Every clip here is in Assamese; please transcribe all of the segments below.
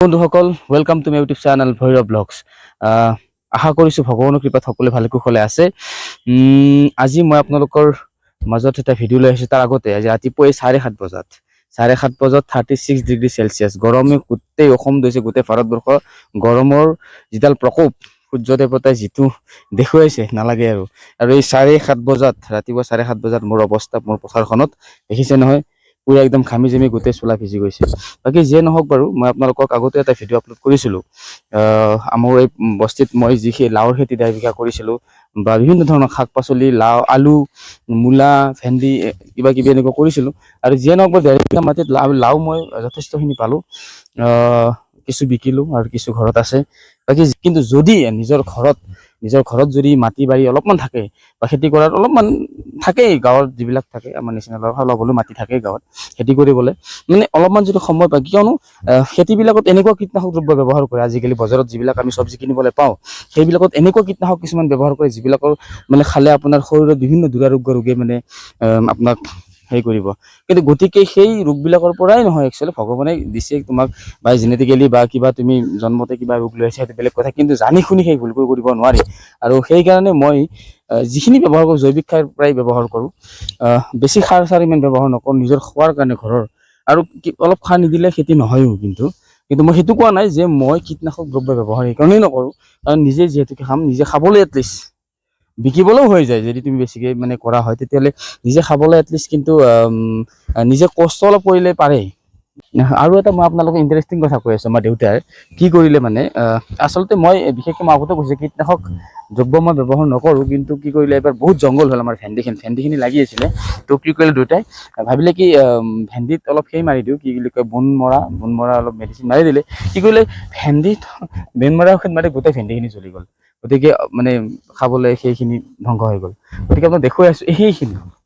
বন্ধুসকল welcome to my YouTube channel Bhairav vlogs. আশা কৰিছোঁ ভগৱানৰ কৃপাত সকলোৱে ভালে কুশলে আছে। আজি মই আপোনালোকৰ মাজত এটা ভিডিঅ' লৈ আহিছোঁ। তাৰ আগতে আজি ৰাতিপুৱাই 7:30 বজাত 36 ডিগ্ৰী চেলচিয়াছ গৰমে গোটেই অসম ধৰিছে, গোটেই ভাৰতবৰ্ষ গৰমৰ যিডাল প্ৰকোপ সূৰ্য দেৱতাই যিটো দেখুৱাইছে নালাগে আৰু এই 7:30 বজাত ৰাতিপুৱা 7:30 বজাত মোৰ অৱস্থা, মোৰ পথাৰখনত দেখিছে নহয়, পুৰা একদম ঘামি জামি গোটেই চোলা ভিজি গৈছে। বাকী যিয়ে নহওক বাৰু, মই আপোনালোকক আগতে এটা ভিডিঅ' আপলোড কৰিছিলোঁ। আমাৰ এই বস্তিত মই যিখিনি লাওৰ খেতি 10 বিঘা কৰিছিলোঁ, বা বিভিন্ন ধৰণৰ শাক পাচলি, লাও, আলু, মূলা, ভেন্দি কিবা কিবি এনেকুৱা কৰিছিলোঁ। আৰু যিয়ে নহওক বাৰু 10 বিঘা মাটিত লাও মই যথেষ্টখিনি পালোঁ। কিছু বিকিলোঁ আৰু কিছু ঘৰত আছে। বাকী কিন্তু যদি নিজৰ ঘৰত যদি মাটি বাৰী অলপমান থাকে বা খেতি কৰাৰ অলপমান থাকেই, গাঁৱত যিবিলাক থাকে আমাৰ নিচিনা অলপ হ'লেও মাটি থাকেই গাঁৱত খেতি কৰিবলৈ, মানে অলপমান যদি সময় পায়, কিয়নো খেতিবিলাকত এনেকুৱা কীটনাশক দ্ৰব্য ব্যৱহাৰ কৰে আজিকালি বজাৰত যিবিলাক আমি চব্জি কিনিবলৈ পাওঁ, সেইবিলাকত এনেকুৱা কীটনাশক কিছুমান ব্যৱহাৰ কৰে যিবিলাকৰ মানে খালে আপোনাৰ শৰীৰত বিভিন্ন ৰোগে মানে আপোনাক হেৰি কৰিব। কিন্তু গতিকে সেই ৰোগবিলাকৰ পৰাই নহয়, একচুৱেলি ভগৱানে দিছে তোমাক বা জেনেটিকেলি বা কিবা তুমি জন্মতে কিবা ৰোগ লৈ আহিছা, সেইটো বেলেগ কথা, কিন্তু জানি শুনি সেই ভুলবোৰ কৰিব নোৱাৰি। আৰু সেইকাৰণে মই যিখিনি ব্যৱহাৰ কৰোঁ জৈৱিক সাৰ প্ৰায় ব্যৱহাৰ কৰোঁ। বেছি সাৰ ইমান ব্যৱহাৰ নকৰোঁ, নিজৰ খোৱাৰ কাৰণে ঘৰৰ। আৰু অলপ সাৰ নিদিলে খেতি নহয়ও, কিন্তু মই সেইটো কোৱা নাই যে মই কীটনাশক দ্ৰব্য ব্যৱহাৰ সেইকাৰণেই নকৰোঁ, কাৰণ নিজে যিহেতুকে খাম, নিজে খাবলৈ এটলিষ্ট, বিকিবলৈও হৈ যায় যদি তুমি বেছিকৈ মানে কৰা হয়, তেতিয়াহ'লে নিজে খাবলৈ এটলিষ্ট, কিন্তু নিজে কষ্ট অলপ কৰিলে পাৰে। আৰু এটা মই আপোনালোকক ইণ্টাৰেষ্টিং কথা কৈ আছোঁ। আমাৰ দেউতাই কি কৰিলে মানে, আচলতে মই বিশেষকৈ মই আগতে কৈছোঁ কীটনাশক দ্ৰব্য মই ব্যৱহাৰ নকৰোঁ, কিন্তু কি কৰিলে, এবাৰ বহুত জংঘল হ'ল আমাৰ ভেন্দিখিনি লাগি আছিলে। তো কি কৰিলে দেউতাই, ভাবিলে কি ভেন্দিত অলপ সেই মাৰি দিওঁ, কি বুলি কয়, বন মৰা অলপ মেডিচিন মাৰি দিলে। কি কৰিলে, ভেন্দিত বেন মৰা ঔষধ মাৰি গোটেই ভেন্দিখিনি জ্বলি গ'ল। গতিকে মানে খাবলৈ সেইখিনি ধ্বংস হৈ গ'ল। গতিকে আপোনাক দেখুৱাই আছোঁ,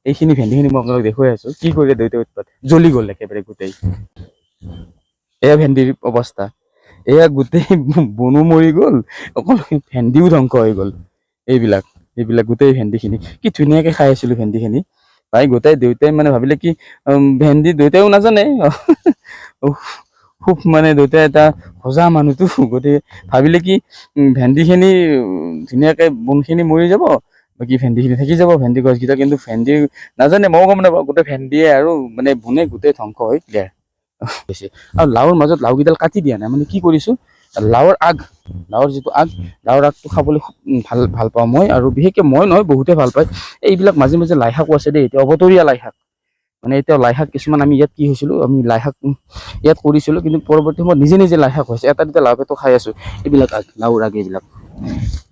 এইখিনি ভেন্দিখিনি মই আপোনালোক দেখুৱাই আছোঁ কি কৰিলে দেউতাই উৎপাত, জ্বলি গ'ল একেবাৰে গোটেই। এয়া ভেন্দিৰ অৱস্থা, এয়া গোটেই বনো মৰি গ'ল, অকল ভেন্দিও ধ্বংস হৈ গ'ল। এইবিলাক গোটেই ভেন্দিখিনি কি ধুনীয়াকে খাই আছিলোঁ ভেন্দিখিনি, ভাই গোটেই দেউতাই মানে ভাবিলে কি ভেন্দি, দেউতাইও নাজানে খুব মানে দেউতাই এটা সজা মানুহটো, গতিকে ভাবিলে কি ভেন্দিখিনি ধুনীয়াকে বনখিনি মৰি যাব, বাকী ভেন্দিখিনি থাকি যাব, ভেন্দি গছকেইটা। কিন্তু ভেন্দি নাজানে, ময়ো গম নাপাওঁ, গোটেই ভেন্দিয়ে আৰু মানে বনে গোটেই ধ্বংস হৈ ক্লিয়াৰ হৈছে। আৰু লাওৰ মাজত লাওকেইডাল কাটি দিয়া নাই, মানে কি কৰিছোঁ, লাওৰ যিটো লাওৰ আগটো খাবলৈ খুব ভাল পাওঁ মই, আৰু বিশেষকৈ মই নহয়, বহুতে ভাল পায়। এইবিলাক মাজে মাজে লাই শাকো আছে দেই, এতিয়া অবতৰীয়া লাই শাক, মানে এতিয়া লাই শাক কিছুমান আমি ইয়াত কি হৈছিলোঁ, আমি লাই শাক ইয়াত কৰিছিলোঁ, কিন্তু পৰৱৰ্তী সময়ত নিজে লাই শাক হৈছে। এটা দুটা লাও পেটো খাই আছোঁ। এইবিলাক লাওৰ এইবিলাক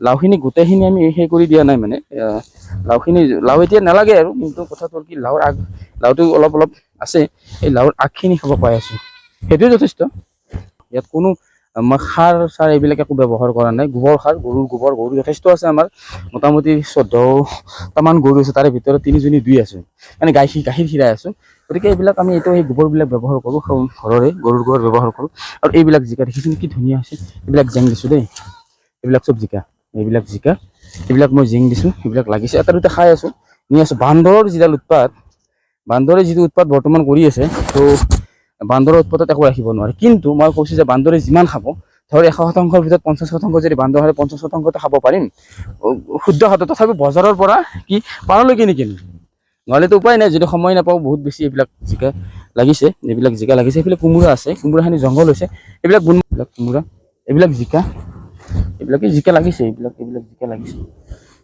লাওখিনি গোটেইখিনি আমি সেই কৰি দিয়া নাই, মানে লাও এতিয়া নালাগে আৰু, কিন্তু কথাটো হ'ল কি, লাওটো অলপ আছে, এই লাওৰ আগখিনি খাব পাই আছোঁ, সেইটোৱে যথেষ্ট। ইয়াত কোনো মই সাৰ এইবিলাক একো ব্যৱহাৰ কৰা নাই। গোবৰ সাৰ, গৰু যথেষ্ট আছে আমাৰ, মোটামুটি 14টামান গৰু আছে, তাৰে ভিতৰত 3জনী দুই আছে, মানে গাখীৰ খীৰাই আছোঁ। গতিকে এইবিলাক আমি সেই গোবৰবিলাক ব্যৱহাৰ কৰোঁ, ঘৰৰে গৰুৰ গোবৰ ব্যৱহাৰ কৰোঁ। আৰু এইবিলাক জিকা দেখিছোঁ কি ধুনীয়া হৈছে, এইবিলাক জেং দিছোঁ দেই, এইবিলাক চব জিকা, এইবিলাক মই জেং দিছোঁ, এইবিলাক লাগিছে, এটা দুটা খাই আছোঁ, নি আছোঁ। বান্দৰৰ যিটো উৎপাত বৰ্তমান কৰি আছে, তো বান্দৰৰ উৎপাতত একো ৰাখিব নোৱাৰে। কিন্তু মই কৈছোঁ যে বান্দৰে যিমান খাব, ধৰ 100%ৰ ভিতৰত 50% যদি বান্দৰ হয়, 50%টো খাব পাৰিম শুদ্ধ হাতত। তথাপি বজাৰৰ পৰা কি পাৰলৈকে নিকিনো, নহ'লেতো উপায় নাই, যদি সময় নাপাওঁ। বহুত বেছি এইবিলাক জিকা লাগিছে, এইফালে কোমোৰা আছে, কোমোৰাখিনি জংঘল হৈছে, এইবিলাক কোমোৰা, এইবিলাক জিকা লাগিছে, এইবিলাক জিকা লাগিছে,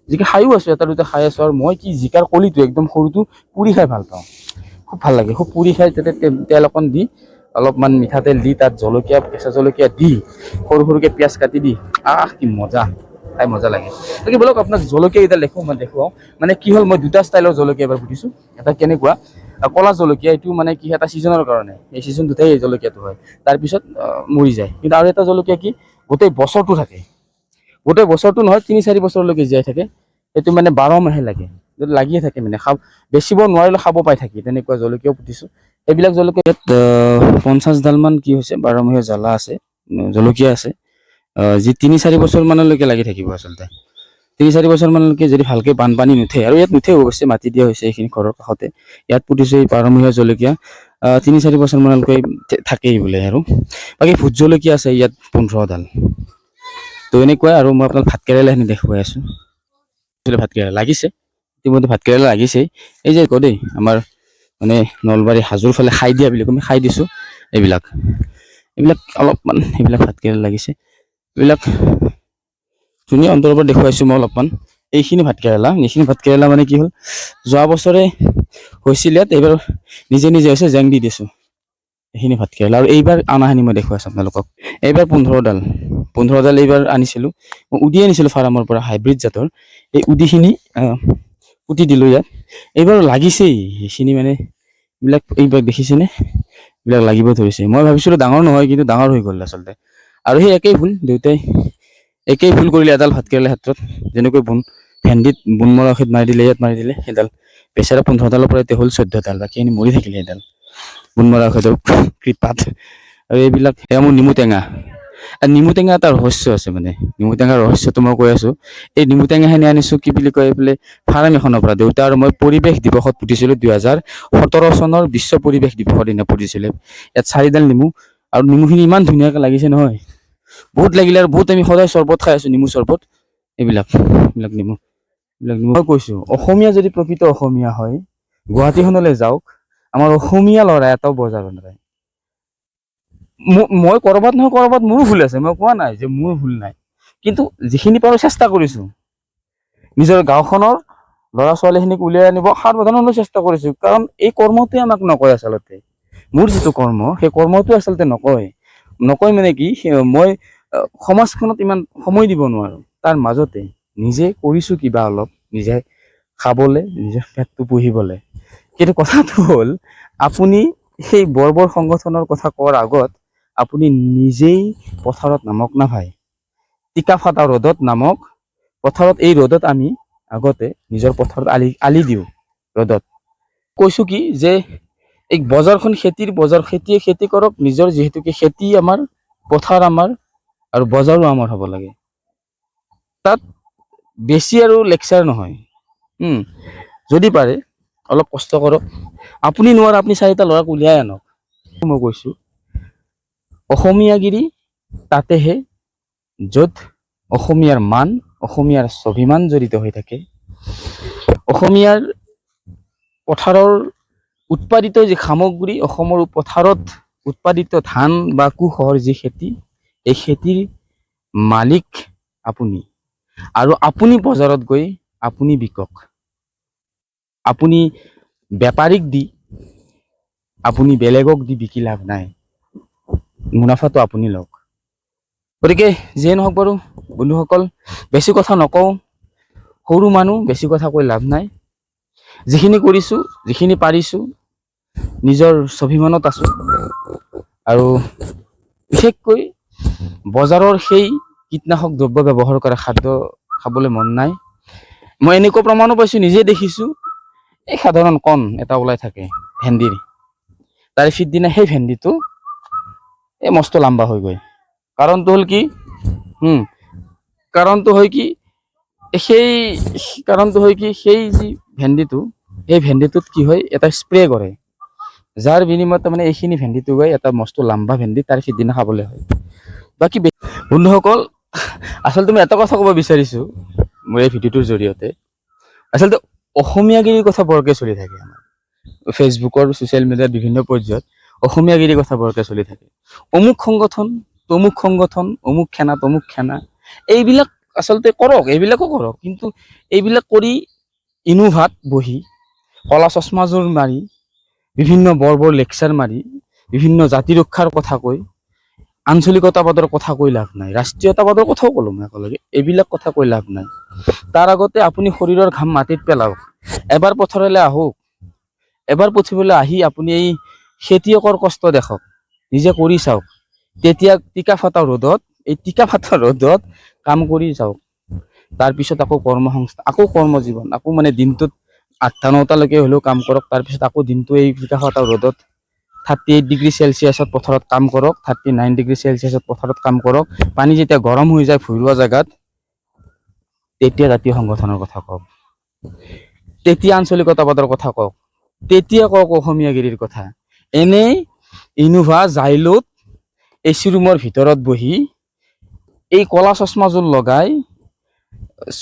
জিকা খায়ো আছোঁ, এটা দুটা খাই আছোঁ। আৰু মই কি জিকাৰ কলিটো একদম সৰুটো পুৰি খাই ভাল পাওঁ, খুব ভাল লাগে, খুব পুৰি খাই। তাতে তেল অকণ দি, অলপমান মিঠাতেল দি, তাত জলকীয়া, কেঁচা জলকীয়া দি, সৰুকৈ পিঁয়াজ কাটি দি, কি মজা, খাই মজা লাগে। গতিকে বলক আপোনাক জলকীয়া কেইডাল দেখুৱাওঁ। মানে কি হ'ল, মই দুটা ষ্টাইলৰ জলকীয়া এবাৰ সুধিছোঁ। এটা কেনেকুৱা, ক'লা জলকীয়া, এইটো মানে কি এটা ছিজনৰ কাৰণে, এই ছিজনটোতেই এই জলকীয়াটো হয়, তাৰপিছত মৰি যায়। কিন্তু আৰু এটা জলকীয়া কি গোটেই বছৰটো থাকে, গোটেই বছৰটো নহয়, 3-4 বছৰলৈকে জীয়াই থাকে, সেইটো মানে 12 মাহে লাগে, লাগিয়ে থাকে, মানে বেচিব নোৱাৰিলে খাব পাই থাকি, তেনেকুৱা জলকীয়াও পুতিছোঁ। এইবিলাক জলকীয়াত 50ডালমান কি হৈছে 12মহীয়া জ্বালা আছে, জলকীয়া আছে, যি 3-4 বছৰ মানলৈকে লাগি থাকিব। আচলতে 3-4 বছৰ মানলৈকে যদি ভালকৈ বানপানী নুঠে, আৰু ইয়াত নুঠে অৱশ্যে, মাটি দিয়া হৈছে এইখিনি ঘৰৰ কাষতে, ইয়াত পুতিছোঁ এই 12মহীয়া জলকীয়া। 3-4 বছৰমানলৈকে থাকেই বোলে। আৰু বাকী ভোট জলকীয়া আছে ইয়াত 15ডাল। তো এনেকুৱাই। আৰু মই আপোনাক ভাতকেৰেলাখিনি দেখুৱাই আছোঁ। ভাতকেৰেলা লাগিছে ইতিমধ্যে, ভাতকেৰেলা লাগিছেই। এই যে দেই আমাৰ মানে নলবাৰী হাজোৰ ফালে খাই দিয়া বুলি আমি খাই দিছোঁ। এইবিলাক অলপমান এইবিলাক ভাতকেৰেলা লাগিছে। এইবিলাক ধুনীয়া অন্তৰৰ পৰা দেখুৱাইছোঁ মই অলপমান। এইখিনি ভাতকেৰেলা মানে কি হ'ল, যোৱা বছৰে হৈছিলে, এইবাৰ নিজে হৈছে, জেং দি দিছোঁ এইখিনি ভাতকেৰেলা। আৰু এইবাৰ অনাখিনি মই দেখুৱাইছোঁ আপোনালোকক। এইবাৰ 15ডাল এইবাৰ আনিছিলোঁ। মই উদি আনিছিলোঁ ফাৰ্মৰ পৰা, হাইব্ৰিড জাতৰ। এই উদিখিনি পুতি দিলোঁ ইয়াত। এইবাৰ লাগিছেই সেইখিনি মানে এইবিলাক। এইবাৰ দেখিছেনে, এইবিলাক লাগিব ধৰিছে। মই ভাবিছিলোঁ ডাঙৰ নহয়, কিন্তু ডাঙৰ হৈ গ'ল আচলতে। আৰু সেই একেই ভুল, দেউতাই একেই ভুল কৰিলে এডাল ভাতকেৰেলাৰ ক্ষেত্ৰত। যেনেকৈ ভেন্দিত বোন মৰা ঔষধ মাৰি দিলে, ইয়াত মাৰি দিলে। সেইডাল বেচেৰা 15ডালৰ পৰা এতিয়া হ'ল 14ডাল, বাকীখিনি মৰি থাকিলে। সেইডাল বোন মৰা ঔষধৰ কৃপাত। আৰু এইবিলাক সেয়া মোৰ নেমু টেঙা। নেমু টেঙা এটা ৰহস্য আছে, মানে নেমু টেঙাৰ ৰহস্যটো মই কৈ আছোঁ। এই নেমু টেঙাখিনি আনিছোঁ কি বুলি কয় বোলে, ফাৰ্ম এখনৰ পৰা। দেউতা আৰু মই পৰিৱেশ দিৱসত পুতিছিলোঁ, 2017 চনৰ বিশ্ব পৰিৱেশ দিৱসৰ দিনা পুতিছিলে। ইয়াত 4ডাল নেমু। আৰু নেমুখিনি ইমান ধুনীয়াকৈ লাগিছে নহয়, বহুত লাগিলে। আৰু বহুত আমি সদায় চৰ্বত খাই আছোঁ, নেমু চৰ্বত। এইবিলাক নেমু মই কৈছোঁ, অসমীয়া যদি প্ৰকৃত অসমীয়া হয়, গুৱাহাটীখনলৈ যাওক, আমাৰ অসমীয়া ল'ৰা এটাও বজাৰ নাযায়। মই কৰবাত নহয় কৰবাত মোৰো ভুল আছে, মই কোৱা নাই যে মোৰ ভুল নাই, কিন্তু যিখিনি পাৰোঁ চেষ্টা কৰিছোঁ। নিজৰ গাঁওখনৰ ল'ৰা ছোৱালীখিনিক উলিয়াই আনিব সাৱধানলৈ চেষ্টা কৰিছোঁ। কাৰণ এই কৰ্মটোৱে আমাক নকয় আচলতে। মোৰ যিটো কৰ্ম, সেই কৰ্মটো আচলতে নকয় মানে কি, মই সমাজখনত ইমান সময় দিব নোৱাৰোঁ। তাৰ মাজতে নিজে কৰিছোঁ কিবা অলপ, নিজে খাবলে, নিজৰ পেটটো পুহিবলে। কিন্তু কথাটো হ'ল, আপুনি সেই বৰ সংগঠনৰ কথা কোৱাৰ আগত আপুনি নিজেই পথাৰত নামক না ভাই। টিকা ফটা ৰ'দত নামক পথাৰত। এই ৰ'দত আমি আগতে নিজৰ পথাৰত আলি দিওঁ ৰ'দত। কৈছোঁ কি যে এই বজাৰখন খেতিৰ বজাৰ, খেতিয়ে খেতি কৰক। নিজৰ যিহেতুকে খেতি আমাৰ, পথাৰ আমাৰ, আৰু বজাৰো আমাৰ হ'ব লাগে। তাত বেছি আৰু লেকচাৰ নহয়। যদি পাৰে অলপ কষ্ট কৰক। আপুনি নোৱাৰে, আপুনি 4টা ল'ৰাক উলিয়াই আনক। মই কৈছোঁ অসমীয়াগিৰি তাতেহে, য'ত অসমীয়াৰ মান, অসমীয়াৰ স্বাভিমান জড়িত হৈ থাকে। অসমীয়াৰ পথাৰৰ উৎপাদিত যি সামগ্ৰী, অসমৰ পথাৰত উৎপাদিত ধান বা কুশৰ যি খেতি, এই খেতিৰ মালিক আপুনি। আৰু আপুনি বজাৰত গৈ আপুনি বিকক। আপুনি বেপাৰীক দি, আপুনি বেলেগক দি বিকি লাভ নাই। মুনাফাটো আপুনি লওক। গতিকে যিয়ে নহওক বাৰু বন্ধুসকল, বেছি কথা নকওঁ। সৰু মানুহ, বেছি কথা কৈ লাভ নাই। যিখিনি কৰিছোঁ, যিখিনি পাৰিছোঁ, নিজৰ স্বাভিমানত আছোঁ। আৰু বিশেষকৈ বজাৰৰ সেই কীটনাশক দ্ৰব্য ব্যৱহাৰ কৰা খাদ্য খাবলৈ মন নাই। মই এনেকুৱা প্ৰমাণো পাইছোঁ, নিজে দেখিছোঁ। এই সাধাৰণ কণ এটা ওলাই থাকে ভেন্দিৰ, তাৰে সিদিনা সেই ভেন্দিটো এই মস্ত লাম্বা হৈ গৈ। কাৰণটো হ'ল কি, কাৰণটো হয় কি, সেই যি ভেন্দিটো, এই ভেন্দিটোত কি হয়, এটা স্প্ৰে কৰে, যাৰ বিনিময়ত তাৰমানে এইখিনি ভেন্দিটো গৈ এটা মস্ত লাম্বা ভেন্দি তাৰ সিদিনা খাবলৈ হয়। বাকী বন্ধুসকল, আচলতে মই এটা কথা ক'ব বিচাৰিছোঁ মোৰ এই ভিডিঅ'টোৰ জৰিয়তে। আচলতে অসমীয়াগিৰিৰ কথা বৰকে চলি থাকে আমাৰ ফেচবুকৰ, ছ'চিয়েল মিডিয়াৰ বিভিন্ন পৰ্যায়ত। অসমীয়াগিৰিৰ কথা বৰকে চলি থাকে। অমুক সংগঠন, তমুক সংগঠন, অমুক খেনা, তমুক খেনা। এইবিলাক আচলতে কৰক, এইবিলাকো কৰক, কিন্তু এইবিলাক কৰি ইনোভাত বহি, কলা চশমাযোৰ মাৰি, বিভিন্ন বৰ লেকচাৰ মাৰি, বিভিন্ন জাতি ৰক্ষাৰ কথা কৈ, আঞ্চলিকতাবাদৰ কথা কৈ লাভ নাই। ৰাষ্ট্ৰীয়তাবাদৰ কথাও ক'লো মই একেলগে। এইবিলাক কথা কৈ লাভ নাই। তাৰ আগতে আপুনি শৰীৰৰ ঘাম মাটিত পেলাওক। এবাৰ পথাৰলৈ আহক। এবাৰ পথাৰলৈ আহি আপুনি এই খেতিয়কৰ কষ্ট দেখক, নিজে কৰি চাওক। তেতিয়া টিকা ফটা ৰ'দত কাম কৰি যাওক। তাৰপিছত আকৌ কৰ্মসংস্থান, আকৌ কৰ্মজীৱন, আকৌ মানে দিনটোত 8টা-9টালৈকে হ'লেও কাম কৰক। তাৰপিছত আকৌ দিনটো এই টিকা ফটা ৰ'দত 38 ডিগ্ৰী চেলচিয়াছত পথাৰত কাম কৰক, 39 ডিগ্ৰী চেলচিয়াছত পথাৰত কাম কৰক। পানী যেতিয়া গৰম হৈ যায় ভূঁইৰোৱা জেগাত, তেতিয়া জাতীয় সংগঠনৰ কথা কওক, তেতিয়া আঞ্চলিকতাবাদৰ কথা কওক, তেতিয়া কওক অসমীয়াগিৰিৰ কথা। এনে ইনোভা জাইলত এচি ৰুমৰ ভিতৰত বহি এই কলা চশমাযোৰ লগাই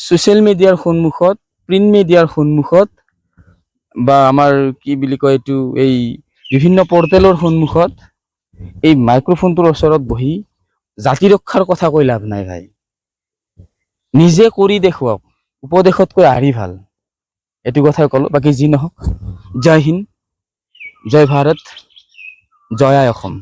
ছ'চিয়েল মিডিয়াৰ সন্মুখত, প্ৰিণ্ট মিডিয়াৰ সন্মুখত বা আমাৰ কি বুলি কয় এইটো এই বিভিন্ন পৰ্টেলৰ সন্মুখত এই মাইক্ৰফোনটোৰ ওচৰত বহি জাতি ৰক্ষাৰ কথা কৈ লাভ নাই ভাই। নিজে কৰি দেখুৱাওক, উপদেশতকৈ আৰি ভাল। এইটো কথাই ক'লো। বাকী যি নহওক, জয় হিন্দ, জয় ভাৰত, জয় আই অসম।